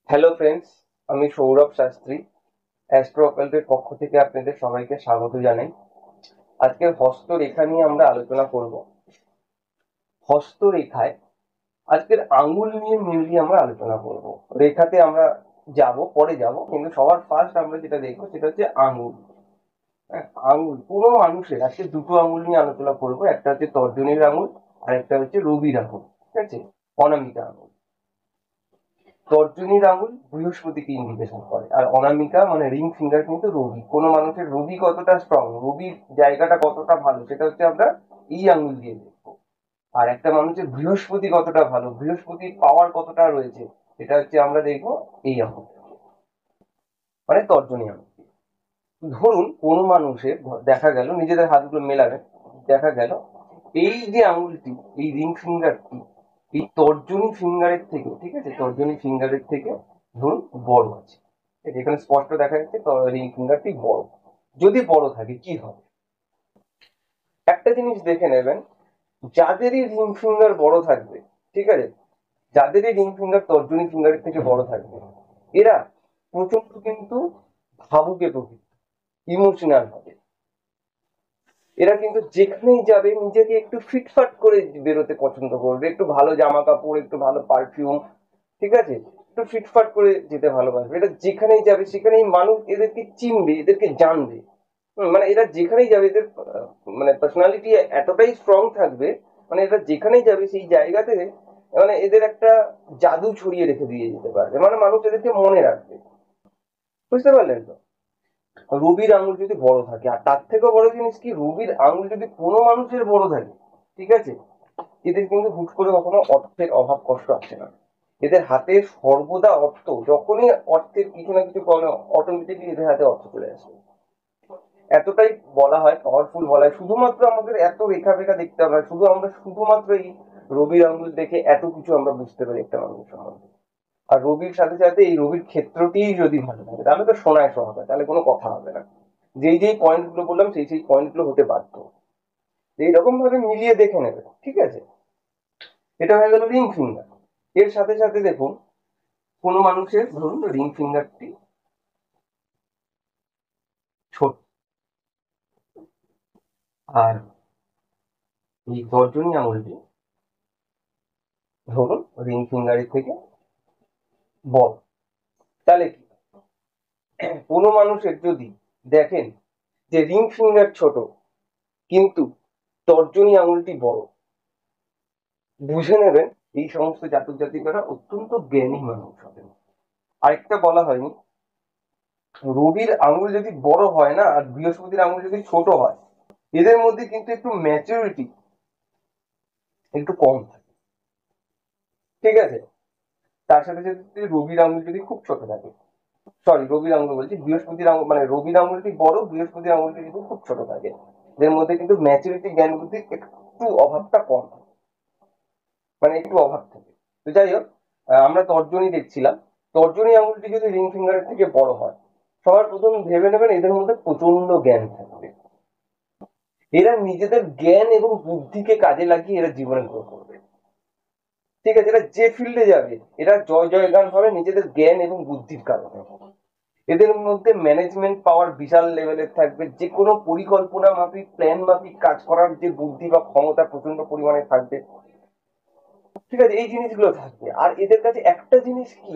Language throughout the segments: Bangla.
হ্যালো ফ্রেন্ডস, আমি সৌরভ শাস্ত্রী অ্যাস্ট্রো অকাল্টের পক্ষ থেকে আপনাদের সবাইকে স্বাগত জানাই। আজকে হস্তরেখা নিয়ে আমরা আলোচনা করব। হস্তরেখায় আজকের আঙ্গুল নিয়ে মেনলি আমরা আলোচনা করব। রেখাতে আমরা পরে যাব, কিন্তু সবার ফার্স্ট আমরা যেটা দেখবো সেটা হচ্ছে আঙ্গুল। হ্যাঁ, আঙ্গুল পুরো মানুষের আজকে দুটো আঙ্গুল নিয়ে আলোচনা করব। একটা হচ্ছে তর্জনীর আঙ্গুল আর একটা হচ্ছে রবির আঙ্গুল, ঠিক আছে, অনামিকা আঙ্গুল। তর্জনীর আঙুল বৃহস্পতিকে ইন্ডিকেশন করে, আর অনামিকা মানে রিং ফিঙ্গার কিন্তু রবি। কোনো মানুষের রবি কতটা স্ট্রং, রবির জায়গাটা কতটা ভালো, সেটা হচ্ছে আমরা এই আঙুল দিয়ে দেখবো। আর একটা মানুষের বৃহস্পতি কতটা ভালো, বৃহস্পতির পাওয়ার কতটা রয়েছে, সেটা হচ্ছে আমরা দেখবো এই আঙুল, মানে তর্জনী আঙুল। ধরুন কোনো মানুষের দেখা গেল, নিজেদের হাতগুলো মেলাবে, দেখা গেল এই যে আঙুলটি, এই রিং ফিঙ্গারটি এই তর্জনী ফিঙ্গারের থেকে, ঠিক আছে, তর্জনী ফিঙ্গারের থেকে ধরুন বড় আছে। এখানে স্পষ্ট দেখা যাচ্ছে রিং ফিঙ্গারটি বড়। যদি বড় থাকে কি হবে, একটা জিনিস দেখে নেবেন, যাদেরই রিং ফিঙ্গার বড় থাকবে, ঠিক আছে, যাদেরই রিং ফিঙ্গার তর্জনী ফিঙ্গারের থেকে বড় থাকবে, এরা প্রচন্ড কিন্তু ভাবুকে প্রকৃতি, ইমোশনাল হবে। এরা কিন্তু যেখানেই যাবে নিজেকে একটু ফিটফাট করে বেরোতে পছন্দ করবে, একটু ভালো জামা কাপড়, একটু ভালো পারফিউম, ঠিক আছে, একটু ফিটফাট করে যেতে ভালোবাসবে। এটা যেখানেই যাবে সেখানেই মানুষ এদেরকে চিনবে, এদেরকে জানবে। মানে এরা যেখানেই যাবে এদের মানে পার্সোনালিটি এতটাই স্ট্রং থাকবে, মানে এরা যেখানেই যাবে সেই জায়গাতে মানে এদের একটা জাদু ছড়িয়ে রেখে দিয়ে যেতে পারবে, মানে মানুষ এদেরকে মনে রাখবে। বুঝতে পারলেন তো? রবির আঙুল যদি বড় থাকে, আর তার থেকেও বড় জিনিস কি, রবির আঙুল যদি কোনো মানুষের বড় থাকে, ঠিক আছে, এদের কিন্তু হুট করে কখনো অর্থের অভাব কষ্ট আসে না। এদের হাতে সর্বদা অর্থ, যখনই অর্থের কিছু না কিছু প্রবলেম, অটোমেটিকলি এদের হাতে অর্থ চলে আসে। এতটাই বলা হয়, পাওয়ারফুল বলা হয়। শুধুমাত্র আমাদের এত রেখা ফেখা দেখতে হবে না, শুধুমাত্র এই রবির আঙুল দেখে এত কিছু আমরা বুঝতে পারি একটা মানুষের সম্বন্ধে। আর রবির সাথে সাথে এই রবির ক্ষেত্রটি যদি ভালো থাকে তাহলে তো সোনায় সোহাগা, তাহলে কোনো কথা হবে না। যেই পয়েন্ট গুলো বললাম সেই পয়েন্ট গুলো হতে বাধ্য। এইরকম ভাবে মিলিয়ে দেখে নেবে, ঠিক আছে। এটা হয়ে গেল রিং ফিঙ্গার। এর সাথে সাথে দেখুন, কোনো মানুষের ধরুন রিং ফিঙ্গারটি ছোট, আর এই তর্জনী আঙুলটি ধরুন রিং ফিঙ্গারের থেকে বড়। তাহলে কি, কোনো মানুষের যদি দেখেন যে রিং ফিঙ্গার ছোট কিন্তু তর্জনী আঙুলটি বড়, বুঝে নেবেন এই সমস্ত জাতক জাতিকারা অত্যন্ত জ্ঞানী মানুষ হবেন। আরেকটা বলা হয়নি, রবির আঙুল যদি বড় হয় না আর বৃহস্পতির আঙুল যদি ছোট হয়, এদের মধ্যে কিন্তু একটু ম্যাচুরিটি একটু কম থাকে, ঠিক আছে। তার সাথে যদি রবির আঙুল যদি খুব ছোট থাকে, সরি রবির আঙুল বলছি, বৃহস্পতির আঙুল, মানে রবির আঙুলটি বড়, বৃহস্পতির আঙুলটি যদি খুব ছোট থাকে, এদের মধ্যে কিন্তু ম্যাচুরিটি জ্ঞান বুদ্ধির একটু অভাবটা কম থাকে, মানে একটু অভাব থাকে। তো যাই হোক, আমরা তর্জনী দেখছিলাম। তর্জনী আঙুলটি যদি রিং ফিঙ্গারের থেকে বড় হয়, সবার প্রথম ভেবে নেবেন এদের মধ্যে প্রচন্ড জ্ঞান থাকবে। এরা নিজেদের জ্ঞান এবং বুদ্ধিকে কাজে লাগিয়ে এরা জীবনে গ্রো করবে, ঠিক আছে। এরা যে ফিল্ডে যাবে এরা জয় জয়গান হবে নিজেদের জ্ঞান এবং বুদ্ধির কারণে। এদের মধ্যে ম্যানেজমেন্ট পাওয়ার বিশাল লেভেলের থাকবে, যে কোনো পরিকল্পনা মাফিক প্ল্যান মাফিক কাজ করার যে বুদ্ধি বা ক্ষমতা প্রচন্ড পরিমাণে থাকবে, ঠিক আছে, এই জিনিসগুলো থাকবে। আর এদের কাছে একটা জিনিস কি,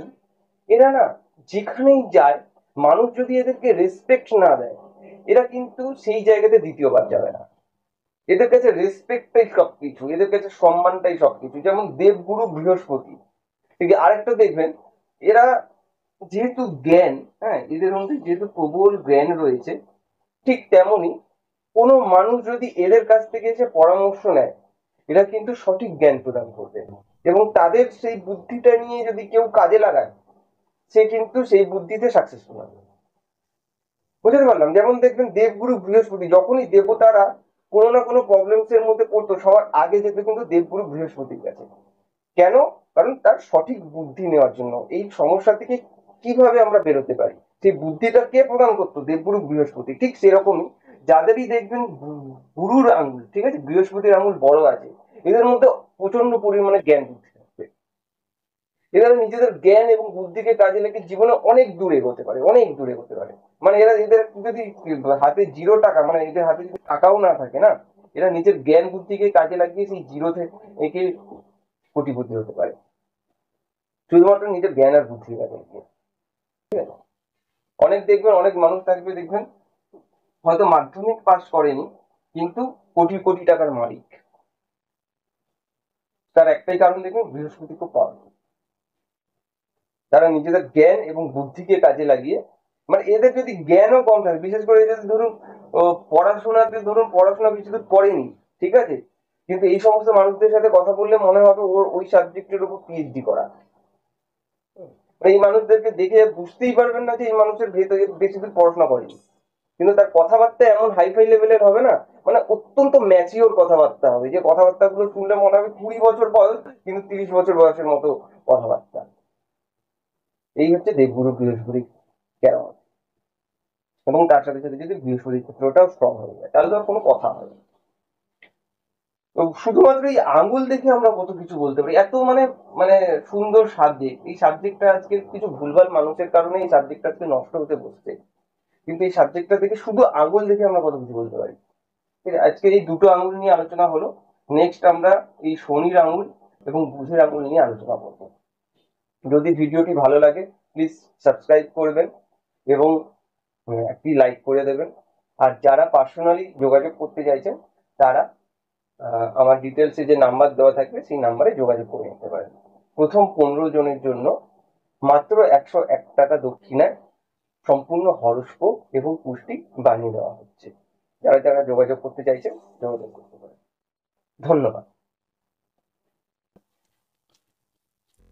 এরা না যেখানেই যায়, মানুষ যদি এদেরকে রেসপেক্ট না দেয়, এরা কিন্তু সেই জায়গাতে দ্বিতীয়বার যাবে না। এদের কাছে রেসপেক্টটাই সবকিছু, এদের কাছে সম্মানটাই সবকিছু। যেমন দেবগুরু বৃহস্পতি, ঠিক আছে। আরেকটা দেখবেন, এরা যেহেতু জ্ঞান, হ্যাঁ, এদের মধ্যে যেহেতু প্রবল জ্ঞান রয়েছে, ঠিক তেমনি কোনো মানুষ যদি এদের কাছ থেকে এসে পরামর্শ নেয়, এরা কিন্তু সঠিক জ্ঞান প্রদান করবে, এবং তাদের সেই বুদ্ধিটা নিয়ে যদি কেউ কাজে লাগায়, সে কিন্তু সেই বুদ্ধিতে সাকসেসফুল হবে। বুঝতে পারলাম? যেমন দেখবেন দেবগুরু বৃহস্পতি, যখনই দেবতারা কোনো না কোনো প্রবলেমস এর মধ্যে পড়তো, সবার আগে যেত কিন্তু দেবগুরু বৃহস্পতির কাছে। কেন? কারণ তার সঠিক বুদ্ধি নেওয়ার জন্য, এই সমস্যা থেকে কিভাবে আমরা বেরোতে পারি সেই বুদ্ধিটা কে প্রদান করতো, দেবগুরু বৃহস্পতি। ঠিক সেরকমই যাদেরই দেখবেন গুরুর আঙুল, ঠিক আছে, বৃহস্পতির আঙুল বড় আছে, এদের মধ্যে প্রচন্ড পরিমাণে জ্ঞান বুদ্ধি থাকবে। এরা নিজেদের জ্ঞান এবং বুদ্ধিকে কাজে লাগিয়ে জীবনে অনেক দূর এগোতে পারে, অনেক দূর এগোতে পারে। মানে এরা, এদের যদি হাতে 0 টাকা, মানে এদের হাতে যদি টাকাও না থাকে না, এরা নিজের জ্ঞান বুদ্ধিকে কাজে লাগিয়ে সেই 0 থেকে একে কোটিপতি হতে পারে, শুধুমাত্র নিজের জ্ঞান আর বুদ্ধির কাজে লাগিয়ে। ঠিক আছে? অনেক দেখবেন, অনেক মানুষ থাকবে দেখবেন হয়তো মাধ্যমিক পাস করেনি, কিন্তু কোটি কোটি টাকার মালিক। তার একটাই কারণ, দেখবেন বৃহস্পতি খুব পাওয়ারফুল। তারা নিজেদের জ্ঞান এবং বুদ্ধিকে কাজে লাগিয়ে, মানে এদের যদি জ্ঞানও কম থাকে, বিশেষ করে যদি ধরুন পড়াশোনাতে, ধরুন পড়াশোনা বেশি দূর পড়েনি, ঠিক আছে, কিন্তু এই সমস্ত মানুষদের সাথে কথা বললে মনে হবে ওর ওই সাবজেক্টের উপর পিএইচডি করা। এই মানুষদেরকে দেখে বুঝতেই পারবেন না যে এই মানুষের ভেতরে বেশি দূর পড়াশোনা করেনি, কিন্তু তার কথাবার্তা এমন হাইফাই লেভেলের হবে না, মানে অত্যন্ত ম্যাচিওর কথাবার্তা হবে, যে কথাবার্তাগুলো শুনলে মনে হবে 20 বছর বয়স কিন্তু 30 বছর বয়সের মতো কথাবার্তা। এই হচ্ছে দেবগুরু বৃহস্পতি কেন। এবং তার সাথে সাথে যদি বৃহস্পতি ক্ষেত্রটাও স্ট্রং হয়ে যায়, তাহলে তো আর কোনো কথা হবে না। তো শুধুমাত্র এই আঙ্গুল দেখে আমরা কত কিছু বলতে পারি, এত মানে, মানে সুন্দর সাবজেক্ট। এই সাবজেক্টটা আজকে কিছু ভুলভাল মানুষের কারণে এই সাবজেক্টটা আজকে নষ্ট হতে বসছে, কিন্তু এই সাবজেক্টটা থেকে শুধু আঙ্গুল দেখে আমরা কত কিছু বলতে পারি। ঠিক আছে? আজকে এই দুটো আঙ্গুল নিয়ে আলোচনা হলো। নেক্সট আমরা এই শনির আঙ্গুল এবং বুধের আঙ্গুল নিয়ে আলোচনা করবো। যদি ভিডিওটি ভালো লাগে প্লিজ সাবস্ক্রাইব করবেন এবং একটি লাইক করে দেবেন। আর যারা পার্সোনালি যোগাযোগ করতে চাইছেন তারা আমার ডিটেলসে যে নাম্বার দেওয়া থাকবে সেই নাম্বারে যোগাযোগ করে নিতে পারেন। প্রথম 15 জনের জন্য মাত্র 101 টাকা দক্ষিণায় সম্পূর্ণ হরস্কোপ এবং পুষ্টি বানিয়ে দেওয়া হচ্ছে। যারা যারা যোগাযোগ করতে চাইছেন যোগাযোগ করতে পারেন। ধন্যবাদ।